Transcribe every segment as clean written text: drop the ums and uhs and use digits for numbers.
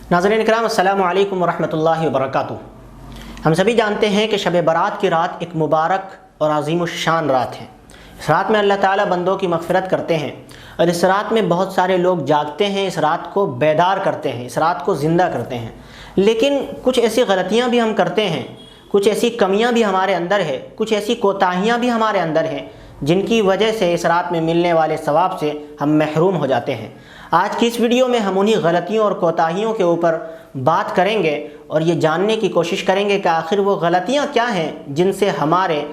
नाज़रीन इकराम, अस्सलामु अलैकुम वरहमतुल्लाहि वबरकातुहू। हम सभी जानते हैं कि शब बारात की रात एक मुबारक और अज़ीमुश्शान रात है। इस रात में अल्लाह ताला बंदों की मग़फ़िरत करते हैं और इस रात में बहुत सारे लोग जागते हैं, इस रात को बेदार करते हैं, इस रात को ज़िंदा करते हैं। लेकिन कुछ ऐसी गलतियाँ भी हम करते हैं, कुछ ऐसी कमियाँ भी हमारे अंदर है, कुछ ऐसी कोताहियाँ भी हमारे अंदर हैं जिनकी वजह से इस रात में मिलने वाले सवाब से हम महरूम हो जाते हैं। आज की इस वीडियो में हम उन्हीं गलतियों और कोताहियों के ऊपर बात करेंगे और ये जानने की कोशिश करेंगे कि आखिर वो गलतियाँ क्या हैं जिनसे हमारे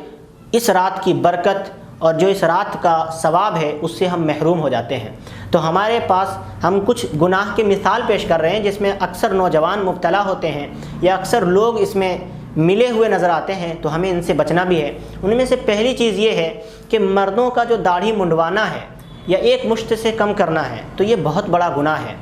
इस रात की बरकत और जो इस रात का सवाब है उससे हम महरूम हो जाते हैं। तो हमारे पास हम कुछ गुनाह की मिसाल पेश कर रहे हैं जिसमें अक्सर नौजवान मुब्तला होते हैं या अक्सर लोग इसमें मिले हुए नज़र आते हैं, तो हमें इनसे बचना भी है। उनमें से पहली चीज़ ये है कि मर्दों का जो दाढ़ी मुंडवाना है या एक मुश्त से कम करना है, तो ये बहुत बड़ा गुनाह है।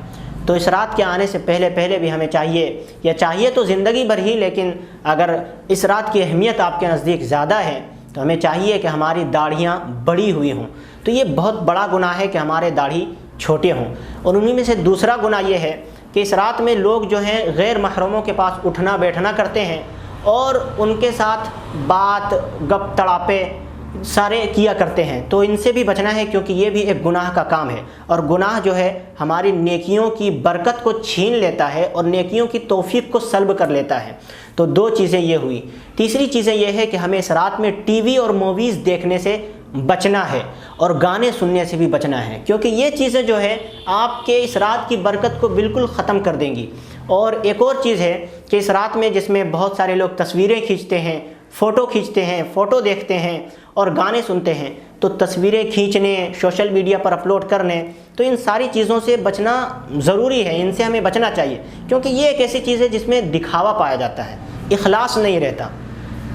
तो इस रात के आने से पहले भी हमें चाहिए तो ज़िंदगी भर ही, लेकिन अगर इस रात की अहमियत आपके नज़दीक ज़्यादा है तो हमें चाहिए कि हमारी दाढ़ियाँ बड़ी हुई हों। तो ये बहुत बड़ा गुनाह है कि हमारे दाढ़ी छोटे हों। और उन्हीं में से दूसरा गुनाह ये है कि इस रात में लोग जो हैं गैर महरमों के पास उठना बैठना करते हैं और उनके साथ बात गप तड़ापे सारे किया करते हैं। तो इनसे भी बचना है क्योंकि ये भी एक गुनाह का काम है और गुनाह जो है हमारी नेकियों की बरकत को छीन लेता है और नेकियों की तौफीक को सल्ब कर लेता है। तो दो चीज़ें ये हुई। तीसरी चीज़ें ये है कि हमें इस रात में टीवी और मूवीज़ देखने से बचना है और गाने सुनने से भी बचना है, क्योंकि ये चीज़ें जो है आपके इस रात की बरकत को बिल्कुल ख़त्म कर देंगी। और एक और चीज़ है कि इस रात में जिसमें बहुत सारे लोग तस्वीरें खींचते हैं, फ़ोटो खींचते हैं, फ़ोटो देखते हैं और गाने सुनते हैं, तो तस्वीरें खींचने, सोशल मीडिया पर अपलोड करने, तो इन सारी चीज़ों से बचना ज़रूरी है। इनसे हमें बचना चाहिए क्योंकि ये एक ऐसी चीज़ है जिसमें दिखावा पाया जाता है, इखलास नहीं रहता।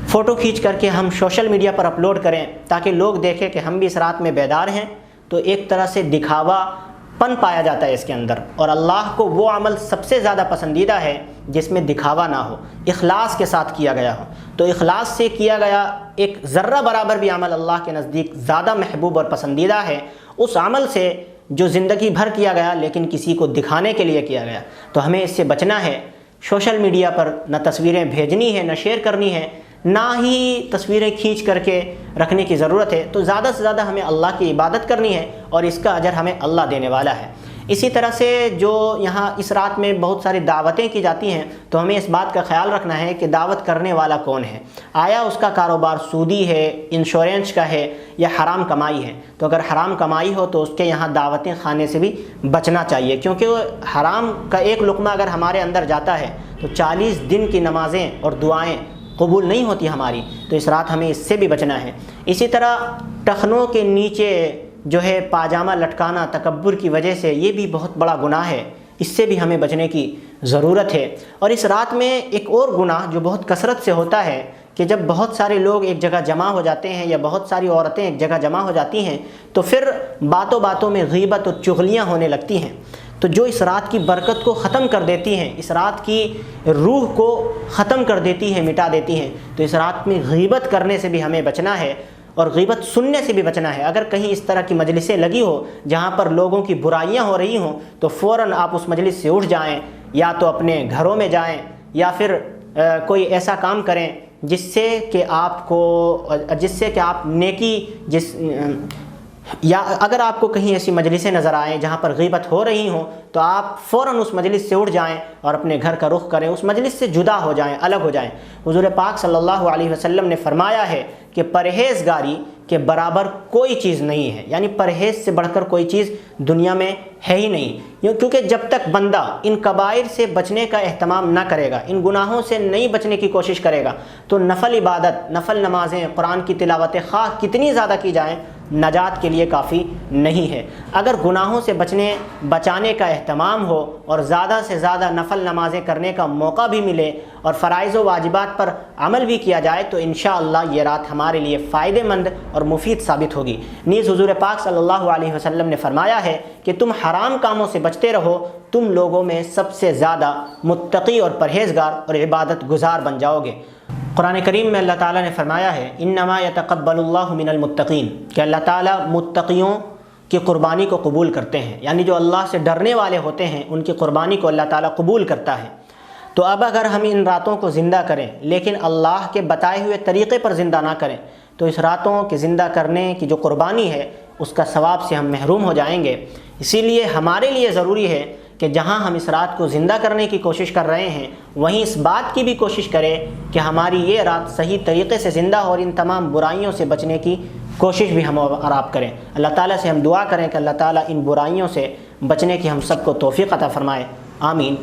फ़ोटो खींच करके हम सोशल मीडिया पर अपलोड करें ताकि लोग देखें कि हम भी इस रात में बेदार हैं, तो एक तरह से दिखावापन पाया जाता है इसके अंदर। और अल्लाह को वो अमल सबसे ज़्यादा पसंदीदा है जिसमें दिखावा ना हो, इखलास के साथ किया गया हो। तो इखलास से किया गया एक ज़र्रा बराबर भी अमल अल्लाह के नज़दीक ज़्यादा महबूब और पसंदीदा है उस अमल से जो ज़िंदगी भर किया गया लेकिन किसी को दिखाने के लिए किया गया। तो हमें इससे बचना है। सोशल मीडिया पर न तस्वीरें भेजनी है, न शेयर करनी है, ना ही तस्वीरें खींच करके रखने की ज़रूरत है। तो ज़्यादा से ज़्यादा हमें अल्लाह की इबादत करनी है और इसका अजर हमें अल्लाह देने वाला है। इसी तरह से जो यहाँ इस रात में बहुत सारी दावतें की जाती हैं, तो हमें इस बात का ख्याल रखना है कि दावत करने वाला कौन है। आया उसका कारोबार सूदी है, इंश्योरेंस का है या हराम कमाई है। तो अगर हराम कमाई हो तो उसके यहाँ दावतें खाने से भी बचना चाहिए, क्योंकि वो हराम का एक लुक़मा अगर हमारे अंदर जाता है तो 40 दिन की नमाज़ें और दुआएँ कबूल नहीं होती हमारी। तो इस रात हमें इससे भी बचना है। इसी तरह टखनों के नीचे जो है पाजामा लटकाना तकब्बुर की वजह से, ये भी बहुत बड़ा गुनाह है, इससे भी हमें बचने की ज़रूरत है। और इस रात में एक और गुनाह जो बहुत कसरत से होता है कि जब बहुत सारे लोग एक जगह जमा हो जाते हैं या बहुत सारी औरतें एक जगह जमा हो जाती हैं, तो फिर बातों बातों में गीबत और चुगलियाँ होने लगती हैं, तो जो इस रात की बरकत को ख़त्म कर देती हैं, इस रात की रूह को ख़त्म कर देती हैं, मिटा देती हैं। तो इस रात में गीबत करने से भी हमें बचना है और गीबत सुनने से भी बचना है। अगर कहीं इस तरह की मजलिसें लगी हो जहाँ पर लोगों की बुराइयाँ हो रही हों, तो फ़ौरन आप उस मजलिस से उठ जाएं, या तो अपने घरों में जाएं या फिर कोई ऐसा काम करें जिससे कि आप नेकी या अगर आपको कहीं ऐसी मजलिसें नज़र आएँ जहाँ पर गीबत हो रही हों, तो आप फ़ौरन उस मजलिस से उठ जाएं और अपने घर का रुख करें, उस मजलिस से जुदा हो जाएं, अलग हो जाएं। हुज़ूर पाक सल्लल्लाहु अलैहि वसल्लम ने फरमाया है कि परहेज़गारी के बराबर कोई चीज़ नहीं है, यानी परहेज़ से बढ़कर कोई चीज़ दुनिया में है ही नहीं। क्योंकि जब तक बंदा इन कबाइर से बचने का एहतमाम ना करेगा, इन गुनाहों से नहीं बचने की कोशिश करेगा, तो नफल इबादत, नफल नमाज़ें, कुरान की तिलावत खा कितनी ज़्यादा की जाएँ, नजात के लिए काफ़ी नहीं है। अगर गुनाहों से बचाने का एहतमाम हो और ज़्यादा से ज़्यादा नफल नमाज़ें करने का मौका भी मिले और फ़राइज़ व वाजिबात पर अमल भी किया जाए, तो इंशाअल्लाह ये रात हमारे लिए फ़ायदेमंद और मुफीद साबित होगी। नीज़ हुज़ूर पाक सल्लल्लाहु अलैहि वसल्लम ने फरमाया है कि तुम हराम कामों से बचते रहो, तुम लोगों में सबसे ज़्यादा मुत्तकी और परहेज़गार और इबादत गुज़ार बन जाओगे। कुरान करीम में अल्लाह ताला ने फरमाया है, इन्नमा यतक़ब्बलुल्लाहु मिनल मुत्तक़ीन, कि अल्लाह ताला मुत्तक़ियों کی قربانی کو قبول کرتے ہیں، یعنی جو اللہ سے ڈرنے والے ہوتے ہیں ان کی قربانی کو اللہ تعالیٰ قبول کرتا ہے۔ تو اب اگر ہم ان راتوں کو زندہ کریں لیکن اللہ کے بتائے ہوئے طریقے پر زندہ نہ کریں تو اس راتوں کے زندہ کرنے کی جو قربانی ہے اس کا ثواب سے ہم محروم ہو جائیں گے۔ اسی لیے ہمارے لیے ضروری ہے کہ جہاں ہم اس رات کو زندہ کرنے کی کوشش کر رہے ہیں وہیں اس بات کی بھی کوشش کریں کہ ہماری یہ رات صحیح طریقے سے زندہ ہو اور ان تمام برائیوں سے بچنے کی کوشش بھی ہم اور آپ کریں۔ اللہ تعالیٰ سے ہم دعا کریں کہ اللہ تعالیٰ ان برائیوں سے بچنے کی ہم سب کو توفیق عطا فرمائے، آمین۔